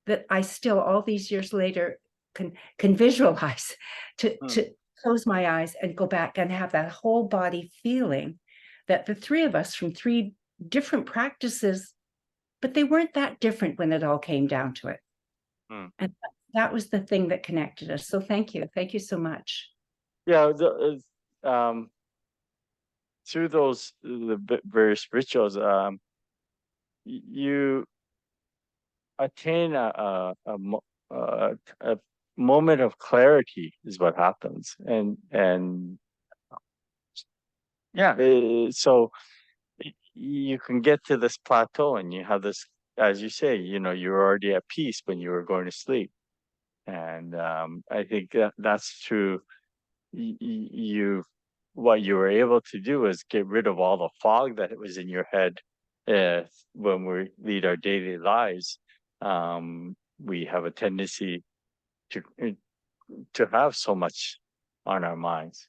that I still, all these years later, can visualize, to close my eyes and go back and have that whole body feeling that the three of us from three different practices, but they weren't that different when it all came down to it. And that was the thing that connected us. So thank you so much. Yeah, through the various rituals, you attain a moment of clarity is what happens, and yeah, so you can get to this plateau, and you have this, as you say, you're already at peace when you were going to sleep, and I think that's true. What you were able to do is get rid of all the fog that was in your head when we lead our daily lives. We have a tendency to have so much on our minds.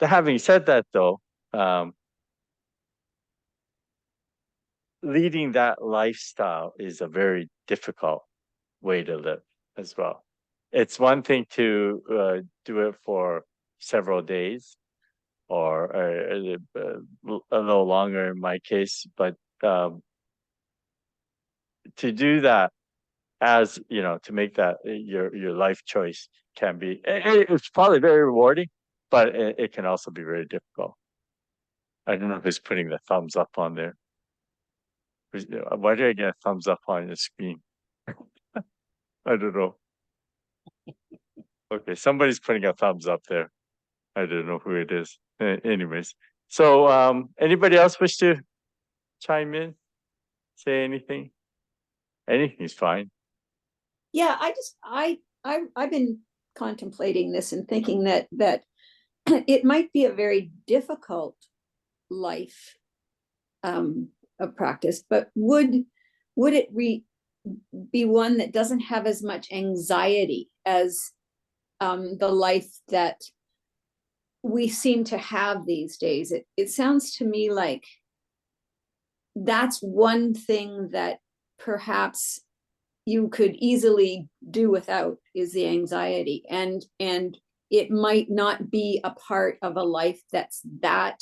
Having said that, though, leading that lifestyle is a very difficult way to live as well. It's one thing to do it for several days, or a little longer in my case, but to do that, as to make that your life choice, can be, it's probably very rewarding, but it can also be very difficult. I don't know who's putting the thumbs up on there. Why did I get a thumbs up on the screen? I don't know. Okay, somebody's putting a thumbs up there. I don't know who it is. Anyways, so anybody else wish to chime in, say anything? Anything's fine. Yeah, I've been contemplating this and thinking that it might be a very difficult life of practice, but would it be one that doesn't have as much anxiety as the life that we seem to have these days? It sounds to me like that's one thing that perhaps you could easily do without, is the anxiety, and it might not be a part of a life that's that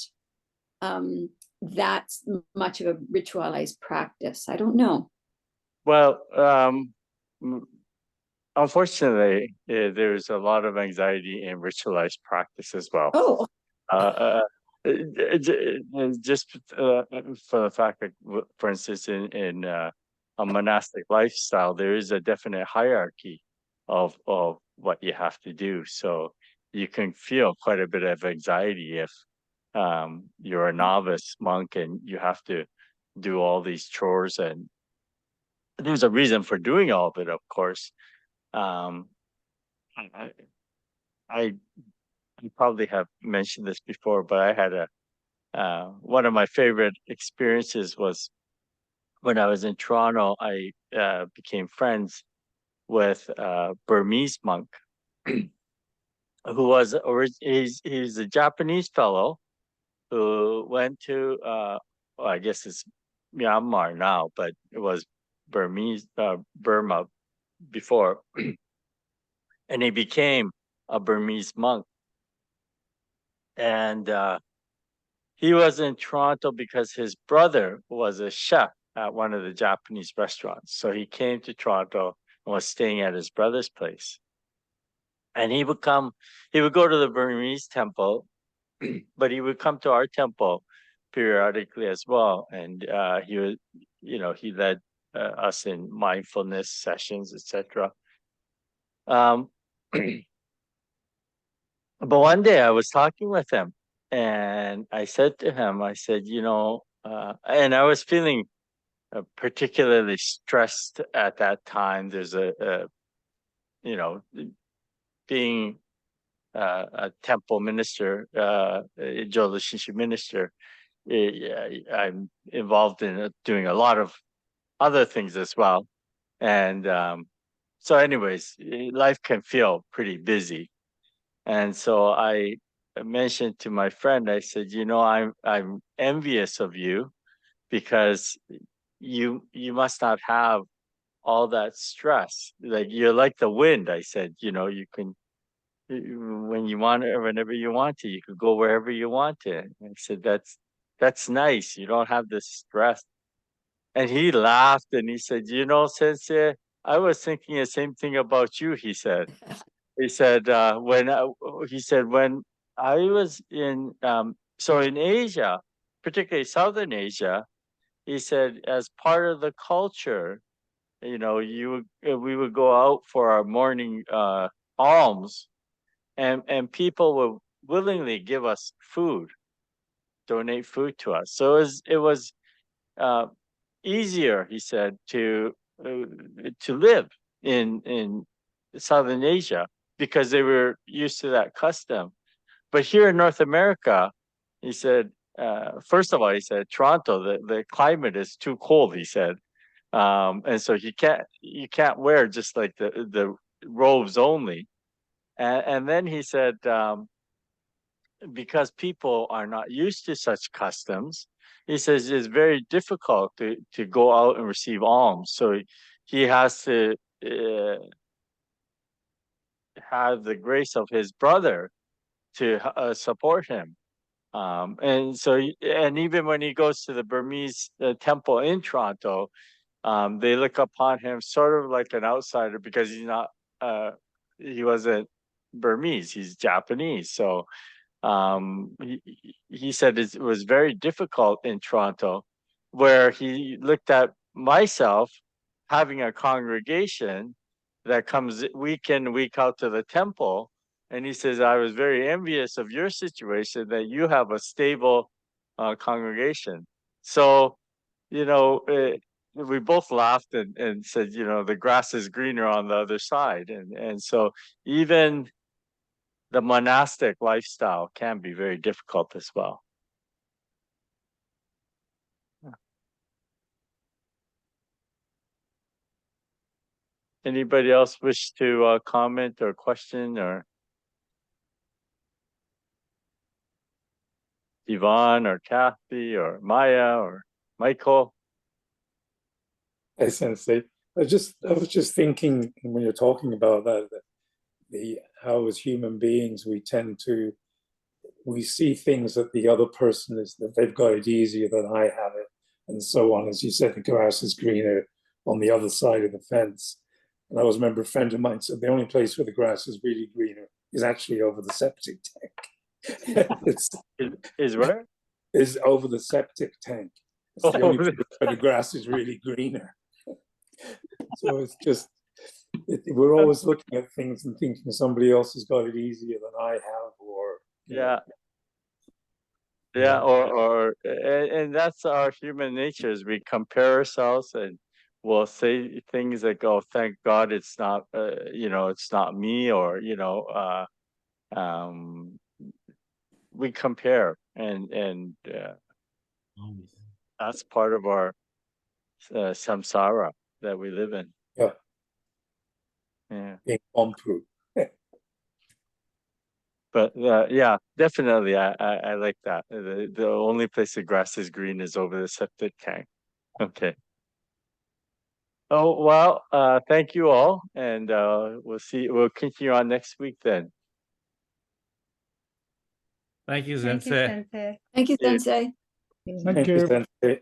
much of a ritualized practice. I don't know. Well, unfortunately, there's a lot of anxiety in ritualized practice as well. Oh, just for the fact that, for instance, in a monastic lifestyle, there is a definite hierarchy of what you have to do. So you can feel quite a bit of anxiety if you're a novice monk and you have to do all these chores, and there's a reason for doing all of it, of course. I probably have mentioned this before, but I had one of my favorite experiences was when I was in Toronto. I became friends with a Burmese monk, who was he's a Japanese fellow who went to well, I guess it's Myanmar now, but it was Burma before, and he became a Burmese monk. And he was in Toronto because his brother was a chef at one of the Japanese restaurants. So he came to Toronto and was staying at his brother's place. And he would go to the Burmese temple, but he would come to our temple periodically as well. And he was, he led us in mindfulness sessions, etc. But one day I was talking with him, and I said to him, I said, and I was feeling particularly stressed at that time. There's being a temple minister, Jodo Shinshu minister, I'm involved in doing a lot of other things as well. And so anyways, life can feel pretty busy. And so I mentioned to my friend, I said, I'm envious of you because you must not have all that stress. Like you're like the wind. I said, you can when you want it, whenever you want to, you could go wherever you want to. And I said, that's nice. You don't have this stress. And he laughed and he said, Sensei, I was thinking the same thing about you, he said. He said, when I was so in Asia, particularly Southern Asia, he said, as part of the culture, we would go out for our morning alms, and people would willingly give us food, donate food to us. So it was uh, easier, he said, to live in Southern Asia because they were used to that custom. But here in North America, he said, first of all, he said Toronto, the climate is too cold. He said, and so you can't wear just like the robes only. And then he said, because people are not used to such customs, he says it's very difficult to go out and receive alms. So he has to have the grace of his brother to support him. And even when he goes to the Burmese temple in Toronto, they look upon him sort of like an outsider because he wasn't Burmese, he's Japanese. So he said it was very difficult in Toronto, where he looked at myself having a congregation that comes week in, week out to the temple. And he says, I was very envious of your situation that you have a stable congregation. So, we both laughed and said, the grass is greener on the other side. And so even the monastic lifestyle can be very difficult as well. Anybody else wish to comment or question, or Yvonne or Kathy or Maya or Michael? Hey, Sensei. I was just thinking when you're talking about that how as human beings we see things that the other person is, that they've got it easier than I have it, and so on. As you said, the grass is greener on the other side of the fence. And I always remember a friend of mine said the only place where the grass is really greener is actually over the septic tank. Is where? Is over the septic tank. It's the only place where the grass is really greener. So it's just, we're always looking at things and thinking somebody else has got it easier than I have, or and that's our human nature, is we compare ourselves and we'll say things like, oh, thank God it's not it's not me, or we compare, and that's part of our samsara that we live in. being bomb-proof. But yeah, definitely, I like that. The only place the grass is green is over the septic tank. Okay. Oh, well, thank you all, and we'll continue on next week then. Thank you, Thank you, Sensei. Sensei. Thank you, Yeah. Sensei. Thank you, Sensei.